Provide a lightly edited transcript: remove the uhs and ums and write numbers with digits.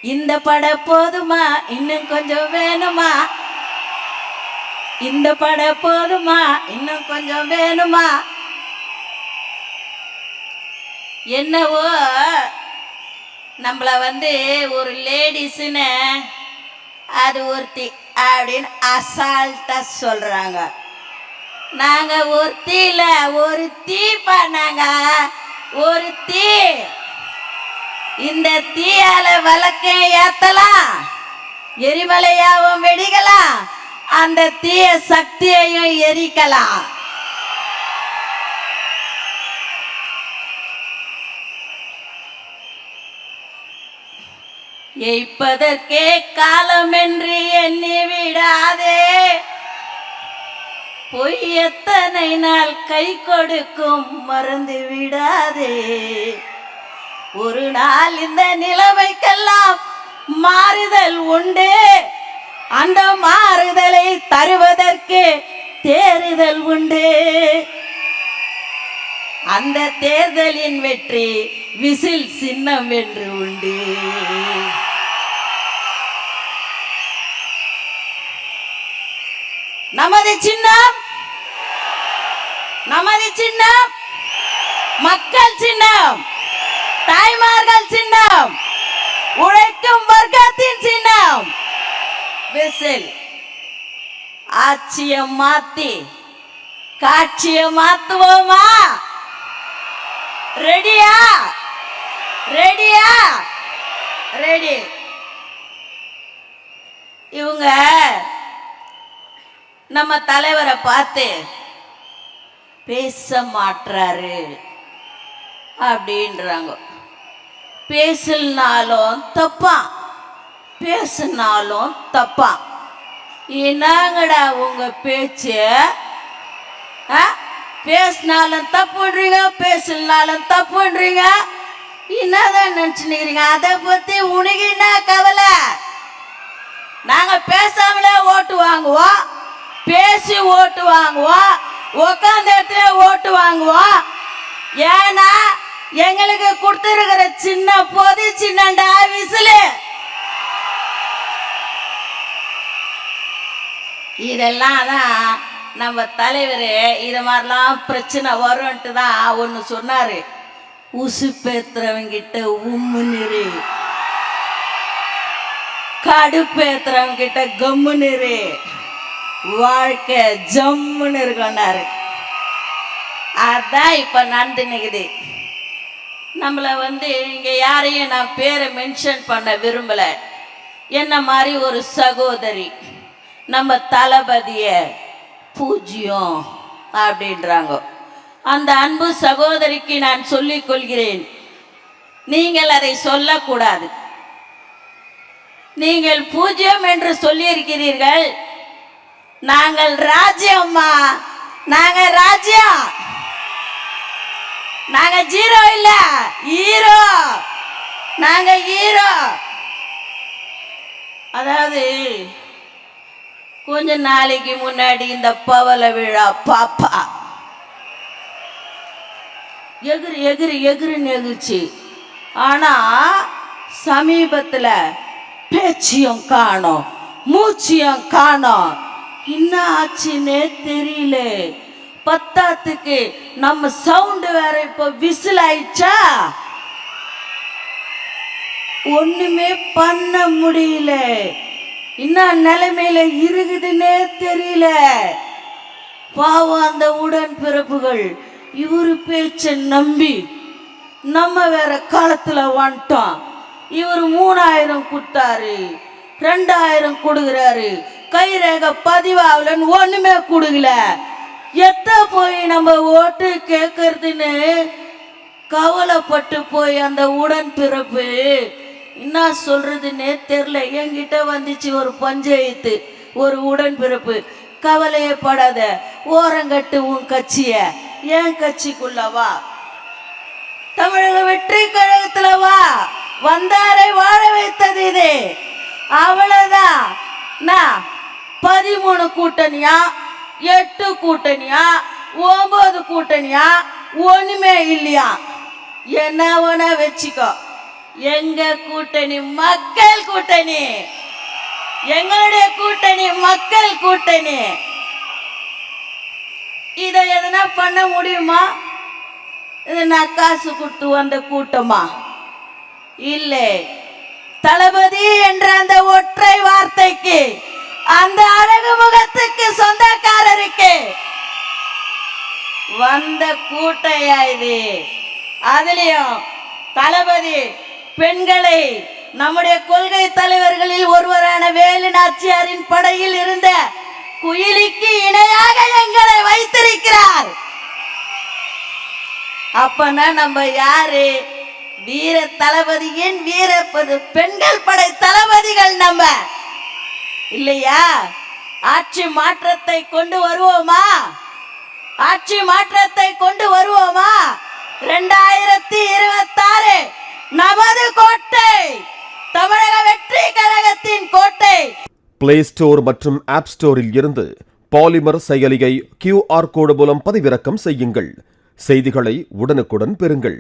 இந்த பட போதுமா இன்னும் கொஞ்சம் வேணுமா? இந்த பட போதுமா இன்னும் கொஞ்சம் வேணுமா? என்னவோ நம்மள ஒரு லேடிஸ்ன்னு அது ஒருத்தி அப்படின்னு அசால்ட்டா சொல்றாங்க. நாங்க ஒருத்தி இல்ல, ஒரு தீ பண்ணாங்க, ஒரு தீ. இந்த தீயால வழக்க ஏத்தலாம், எரிமலையாவும் வெடிக்கலாம், அந்த தீய சக்தியையும் எரிக்கலாம். எய்ப்பதற்கே காலம் என்று எண்ணி விடாதே, பொய் எத்தனை நாள் கை கொடுக்கும் மறந்து விடாதே. ஒரு நாள் இந்த நிலைமைக்கெல்லாம் மாறுதல் உண்டு, அந்த மாறுதலை தருவதற்கு தேறுதல் உண்டு. அந்த தேர்தலின் வெற்றி விசில் சின்னம் என்று உண்டு. நமது சின்னம், நமது சின்னம் மக்கள் சின்னம், தாய்மார்கள் சின்னம், உழைக்கும் வர்க்கத்தின் சின்னம் விசில். ஆட்சியை மாத்தி காட்சியை மாத்துவோமா? ரெடியா? ரெடியா? ரெடி. இவங்க நம்ம தலைவரை பார்த்து பேச மாட்டாரு அப்படின்றாங்க. பேசினாலும் தப்பா, பேசினாலும் தப்பா. என்னங்கடா உங்க பேச்சு? பேசினாலும் தப்புன்றீங்க, பேசினாலும் தப்புன்றீங்க. என்னதான் நினைச்சுக்கிறீங்க? அதை பத்தி உனக்கு என்ன கவலை? நாங்க பேசாமலே ஓட்டு வாங்குவோம், பேசி ஓட்டு வாங்குவோம், உட்காந்த இடத்துல ஓட்டு வாங்குவோம். ஏன்னா எங்களுக்கு கொடுத்துருக்கிற சின்ன பொது சின்னண்டா விசிலு. இதெல்லாம் தான் நம்ம தலைவர் இது மாதிரிலாம் பிரச்சனை வரும்ன்ட்டு தான் ஒன்று சொன்னாரு. உசுப்பேத்துறவங்கிட்ட உம்முனிரு, கடுப்பேத்துறவங்கிட்ட கம்முனிரு, வாழ்க்கை ஜம்முன்னு இருக்கொண்டாரு. அதான் இப்ப நடந்து நிக்குது. நம்மள இங்க யாரையும் நான் பேரை மென்ஷன் பண்ண விரும்பல. என்ன மாதிரி ஒரு சகோதரி நம்ம தளபதிய பூஜ்யம் அப்படின்றாங்க. அந்த அன்பு சகோதரிக்கு நான் சொல்லிக் கொள்கிறேன், நீங்கள் அதை சொல்லக்கூடாது. நீங்கள் பூஜ்யம் என்று சொல்லியிருக்கிறீர்கள். நாங்கள் ராஜ்யம்மா, நாங்க ராஜ்யம், நாங்க ஜீரோ இல்ல, ஹீரோ. நாங்க ஹீரோ. அதாவது கொஞ்ச நாளைக்கு முன்னாடி இந்த பவள விழா பாப்பா எகிரி எகிரி எகிரின்னு எகிரிச்சு. ஆனா சமீபத்துல பேச்சியும் காணோம், மூச்சியும் காணோம். என்ன ஆச்சுன்னே தெரியல. பத்தாத்துக்கு நம்ம சவுண்ட் வேற இப்போ விசில் ஆயிடுச்சா, ஒண்ணுமே பண்ண முடியல. என்ன நிலைமையில இருக்குதுன்னே தெரியல. பாவம் அந்த உடன்பிறப்புகள் இவரு பேச்ச நம்பி நம்ம வேற காலத்துல வந்துட்டோம். இவர் 3000 கொடுத்தாரு, 2000 கொடுக்குறாரு, கைரேகை பதிவாகலன்னு ஒண்ணுமே கொடுக்கல. எத்த போய் நம்ம ஓட்டு கேட்கறதுன்னு கவலைப்பட்டு போய் அந்த உடன்பிறப்பு என்ன சொல்றதுன்னே தெரியல. என்கிட்ட வந்துச்சு ஒரு பஞ்சாயத்து, ஒரு உடன்பிறப்பு, கவலையே படாத, ஓரங்கட்டு உன் கட்சிய, என் கட்சிக்குள்ள வா, தமிழக வெற்றி கழகத்துல வா, வந்தாரை வாழ வைத்தது இது. அவ்வளவுதான். நான் 13 கூட்டணியா, 8 கூட்டணியா, 9 கூட்டணியா, ஒண்ணுமே இல்லையா. என்ன வேணா வச்சுக்கோ. எங்க கூட்டணி மக்கள் கூட்டணி, எங்களுடைய கூட்டணி மக்கள் கூட்டணி. இதை எதனா பண்ண முடியுமா? இது நான் காசு கொடுத்து வந்த கூட்டமா? இல்லை. தளபதி என்ற அந்த ஒற்றை வார்த்தைக்கு, அந்த அழகு முகத்துக்கு சொந்தக்காரருக்கு வந்த கூட்டையா இது. அதுலயும் தளபதி பெண்களை நம்முடைய கொள்கை தலைவர்களில் ஒருவரான வேலு நாச்சியாரின் படையில் இருந்த குயிலிக்கு இணையாக எங்களை வைத்திருக்கிறார். அப்பனா நம்ம யாரு? வீர தளபதியின் வீர பெண்கள் படை தளபதிகள் நம்ம இல்லையா? ஆட்சி மாற்றத்தை கொண்டு வருவோமா? ஆட்சி மாற்றத்தை கொண்டு வருவோமா? 2026 நமது கோட்டை, தமிழக வெற்றி கழகத்தின் கோட்டை. பிளே ஸ்டோர் மற்றும் ஆப் ஸ்டோரில் இருந்து பாலிமர் செயலியை QR கோடு மூலம் பதிவிறக்கம் செய்யுங்கள். செய்திகளை உடனுக்குடன் பெறுங்கள்.